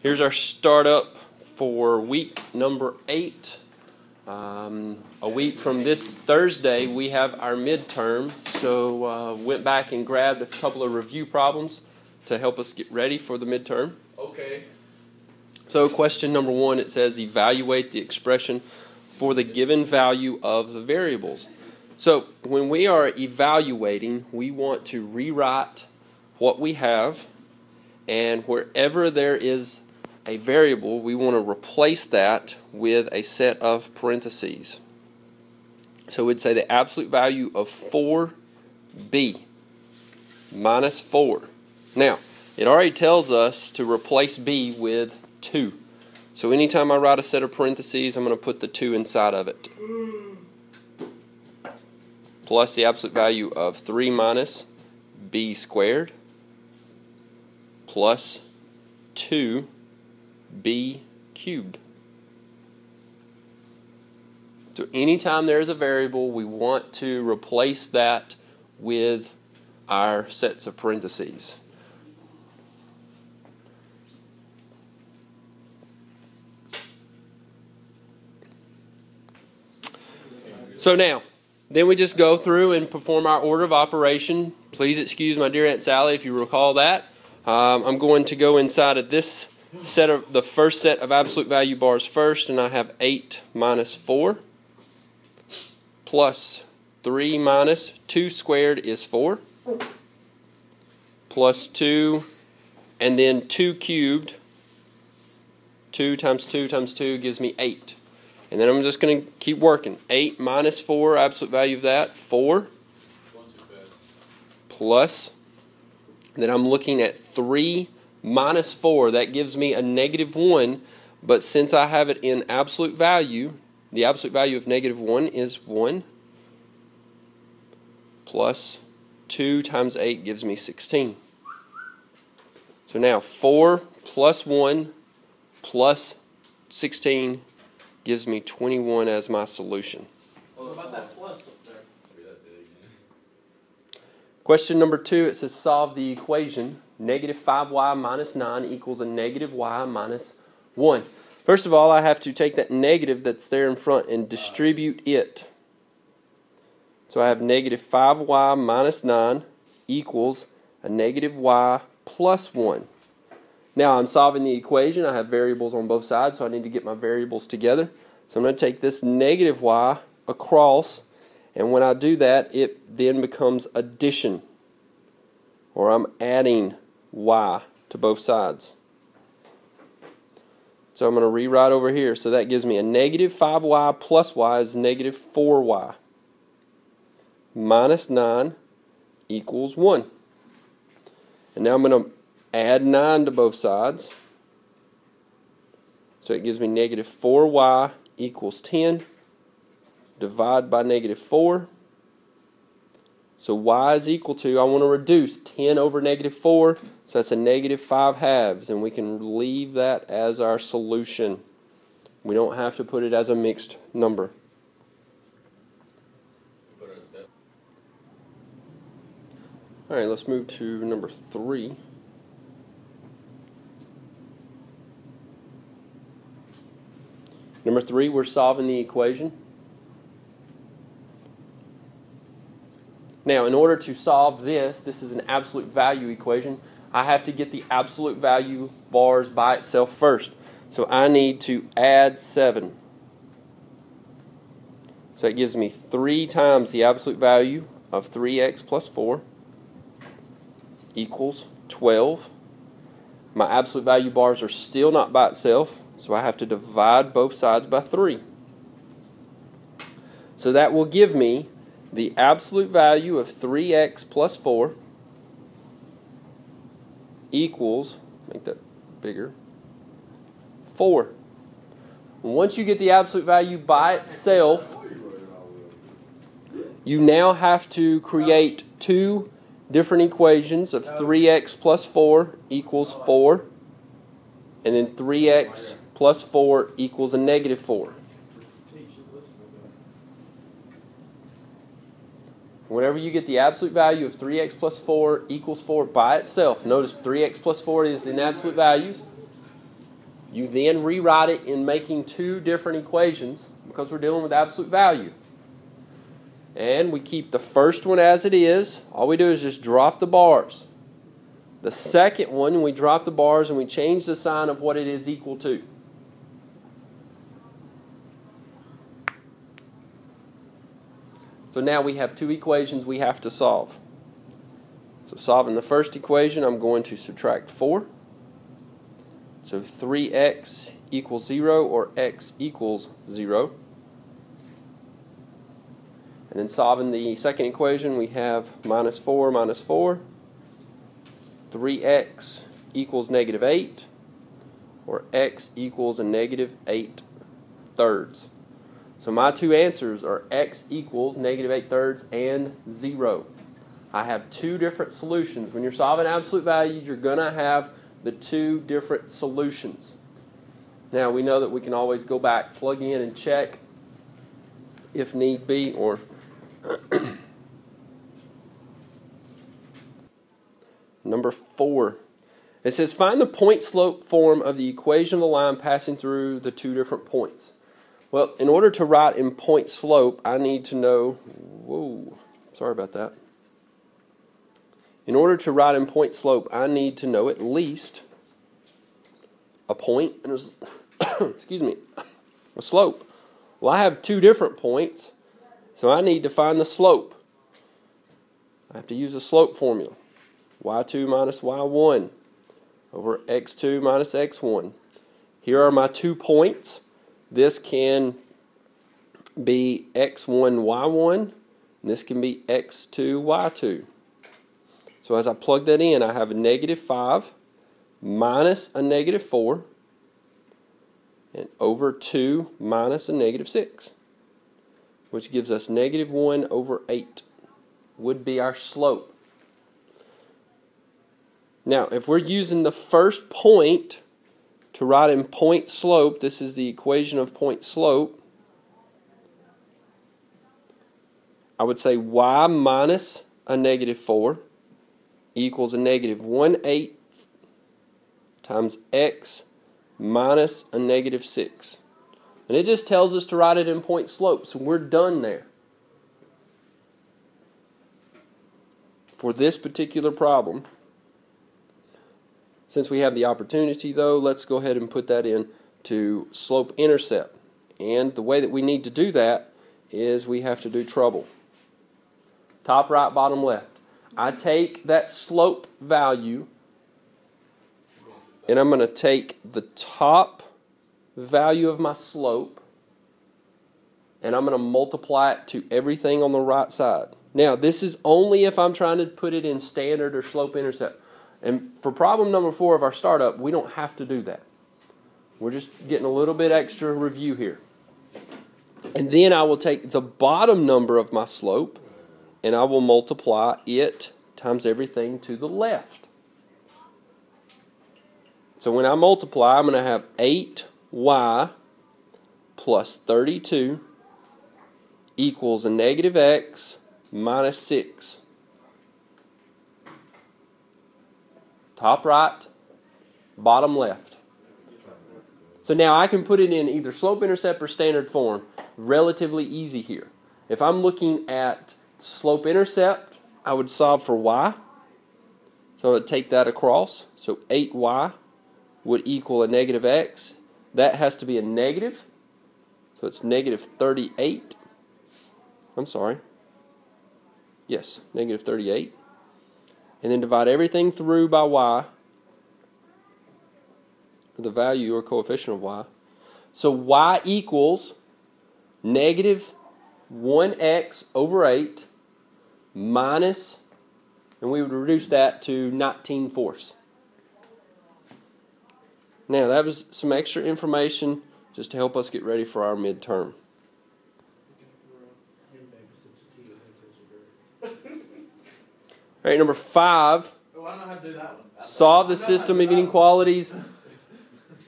Here's our startup for week number 8. A week from this Thursday, we have our midterm. So went back and grabbed a couple of review problems to help us get ready for the midterm. Okay. So question number 1, it says evaluate the expression for the given value of the variables. So when we are evaluating, we want to rewrite what we have, and wherever there is a variable, we want to replace that with a set of parentheses. So we'd say the absolute value of 4b minus 4. Now, it already tells us to replace b with 2. So anytime I write a set of parentheses, I'm going to put the 2 inside of it. Plus the absolute value of 3 minus b squared plus 2b cubed. So anytime there is a variable, we want to replace that with our sets of parentheses. So now, then we just go through and perform our order of operation. Please excuse my dear Aunt Sally if you recall that. I'm going to go inside of this set of the first set of absolute value bars first, and I have 8 minus 4 plus 3 minus 2 squared is 4 plus 2, and then 2 cubed. 2 times 2 times 2 gives me 8. And then I'm just going to keep working. 8 minus 4, absolute value of that, 4. Plus, then I'm looking at 3 minus 4. That gives me a negative 1. But since I have it in absolute value, the absolute value of negative 1 is 1. Plus 2 times 8 gives me 16. So now 4 plus 1 plus 16 gives me 21 as my solution. What about that plus up there? Question number 2, it says solve the equation. Negative 5y minus 9 equals a negative y minus 1. First of all, I have to take that negative that's there in front and distribute it. So I have negative 5y minus 9 equals a negative y plus 1. Now I'm solving the equation. I have variables on both sides, so I need to get my variables together. So I'm going to take this negative y across, and when I do that, it then becomes addition, or I'm adding y to both sides. So I'm going to rewrite over here. So that gives me a negative 5y plus y is negative 4y minus 9 equals 1. And now I'm going to add 9 to both sides. So it gives me negative 4y equals 10. Divide by negative 4. So y is equal to, I want to reduce 10 over negative 4. So that's a negative 5 halves. And we can leave that as our solution. We don't have to put it as a mixed number. Alright, let's move to number 3. Number 3, we're solving the equation. Now, in order to solve this is an absolute value equation. I have to get the absolute value bars by itself first. So I need to add 7. So it gives me 3 times the absolute value of 3x plus 4 equals 12. My absolute value bars are still not by itself, so I have to divide both sides by 3. So that will give me the absolute value of 3x plus 4 equals, make that bigger, 4. Once you get the absolute value by itself, you now have to create 2 different equations of 3x plus 4 equals 4, and then 3x plus 4 equals a negative 4. Whenever you get the absolute value of 3x plus 4 equals 4 by itself, notice 3x plus 4 is in absolute values. You then rewrite it in making two different equations because we're dealing with absolute value. And we keep the first one as it is. All we do is just drop the bars. The second one, we drop the bars and we change the sign of what it is equal to. So now we have two equations we have to solve. So solving the first equation, I'm going to subtract 4. So 3x equals 0, or x equals 0. And then solving the second equation, we have minus 4 minus 4. 3x equals negative 8, or x equals a negative 8 thirds. So my two answers are x equals negative 8 thirds and 0. I have two different solutions. When you're solving absolute values, you're going to have the two different solutions. Now we know that we can always go back, plug in, and check if need be, or number 4. It says find the point slope form of the equation of the line passing through the two different points. Well, in order to write in point slope, I need to know, sorry about that. In order to write in point slope, I need to know at least a point and a slope. Well, I have two different points, so I need to find the slope. I have to use a slope formula. y2 minus y1 over x2 minus x1. Here are my 2 points. This can be x1, y1, and this can be x2, y2. So as I plug that in, I have a negative 5 minus a negative 4 and over 2 minus a negative 6, which gives us negative 1 over 8 would be our slope. Now, if we're using the first point to write in point slope, this is the equation of point slope, I would say y minus a negative 4 equals a negative 1/8 times x minus a negative 6. And it just tells us to write it in point slope, so we're done there. For this particular problem, since we have the opportunity though, let's go ahead and put that in to slope intercept. And the way that we need to do that is we have to do treble. Top right, bottom left. I take that slope value and I'm going to take the top value of my slope and I'm going to multiply it to everything on the right side. Now, this is only if I'm trying to put it in standard or slope intercept. And for problem number 4 of our startup, we don't have to do that. We're just getting a little bit extra review here. And then I will take the bottom number of my slope and I will multiply it times everything to the left. So when I multiply, I'm going to have 8y plus 32 equals a negative x minus 6. Top right, bottom left. So now I can put it in either slope intercept or standard form. Relatively easy here. If I'm looking at slope intercept, I would solve for y. So I would take that across. So 8y would equal a negative x. That has to be a negative. So it's negative 38. I'm sorry. Yes, negative 38. And then divide everything through by y, or the value or coefficient of y. So y equals negative 1x over 8 minus, and we would reduce that to 19/4. Now that was some extra information just to help us get ready for our midterm. All right, number 5, Oh, I don't know how to do that one. solve the system of inequalities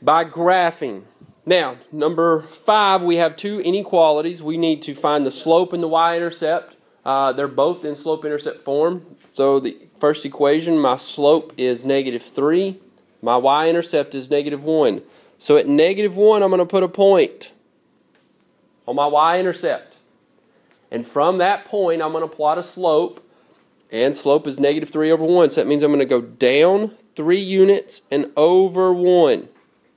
by graphing. Now, number 5, we have two inequalities. We need to find the slope and the y-intercept. They're both in slope-intercept form. So the first equation, my slope is negative 3. My y-intercept is negative 1. So at -1, I'm going to put a point on my y-intercept. And from that point, I'm going to plot a slope. And slope is -3/1. So that means I'm going to go down 3 units and over 1.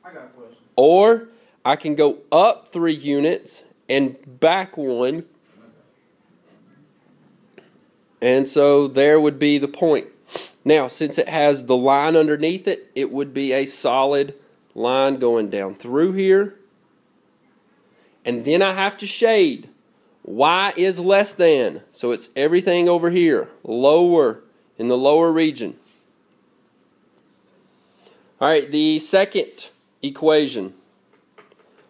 I got a question. Or I can go up 3 units and back 1. And so there would be the point. Now, since it has the line underneath it, it would be a solid line going down through here. And then I have to shade. Y is less than. So it's everything over here, lower, in the lower region. All right, the second equation.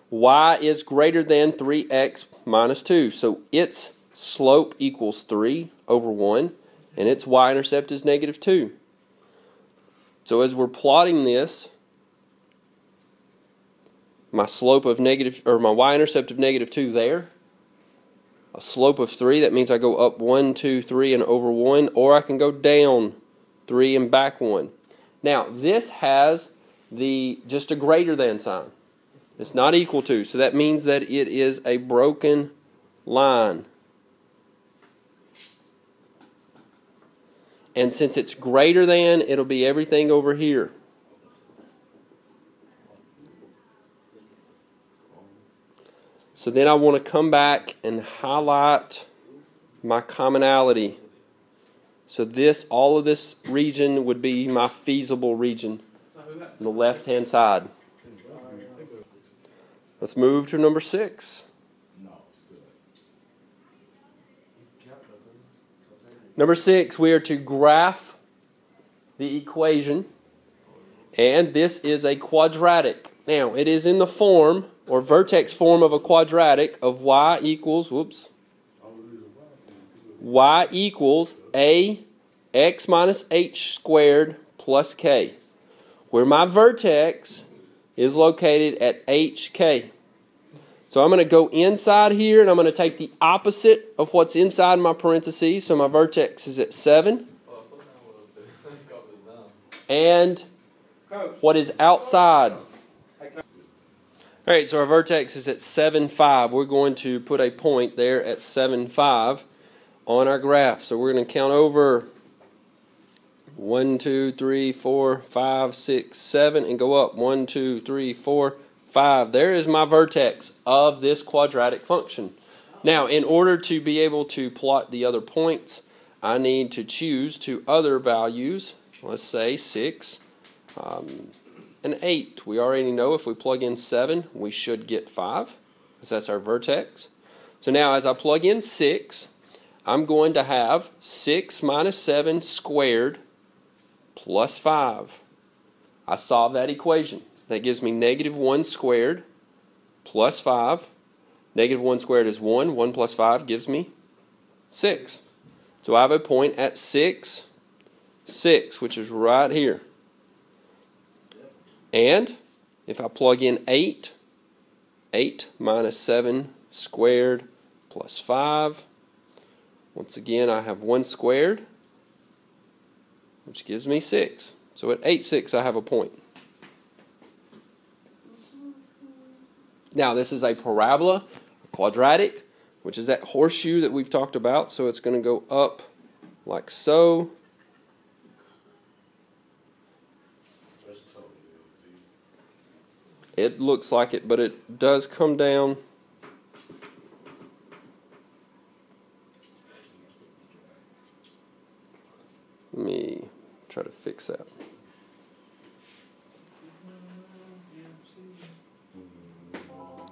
Y is greater than 3x minus 2. So its slope equals 3/1, and its y-intercept is -2. So as we're plotting this, my slope of my y-intercept of -2 there, a slope of 3, that means I go up 1, 2, 3 and over 1, or I can go down 3 and back 1. Now this has just a greater than sign. It's not equal to, so that means that it is a broken line. And since it's greater than, it'll be everything over here. So then I want to come back and highlight my commonality. So all of this region would be my feasible region on the left-hand side. Let's move to number 6. Number 6, we are to graph the equation, and this is a quadratic. Now, it is in the form, or vertex form of a quadratic of y equals ax minus h squared plus k, where my vertex is located at hk. So I'm going to go inside here, and I'm going to take the opposite of what's inside my parentheses. So my vertex is at 7. And what is outside? All right, so our vertex is at 7, 5. We're going to put a point there at 7, 5 on our graph. So we're going to count over 1, 2, 3, 4, 5, 6, 7, and go up 1, 2, 3, 4, 5. There is my vertex of this quadratic function. Now, in order to be able to plot the other points, I need to choose 2 other values. Let's say 6 and 8. We already know if we plug in 7, we should get 5, because that's our vertex. So now as I plug in 6, I'm going to have 6 minus 7 squared plus 5. I solve that equation. That gives me -1 squared plus 5. -1 squared is 1. 1 plus 5 gives me 6. So I have a point at 6, 6, which is right here. And if I plug in 8, 8 minus 7 squared plus 5. Once again, I have 1 squared, which gives me 6. So at 8, 6, I have a point. Now, this is a parabola, a quadratic, which is that horseshoe that we've talked about. So it's going to go up like so. It looks like it, but it does come down. Let me try to fix that.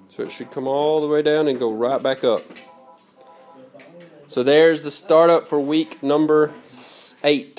So it should come all the way down and go right back up. So there's the startup for week number 8.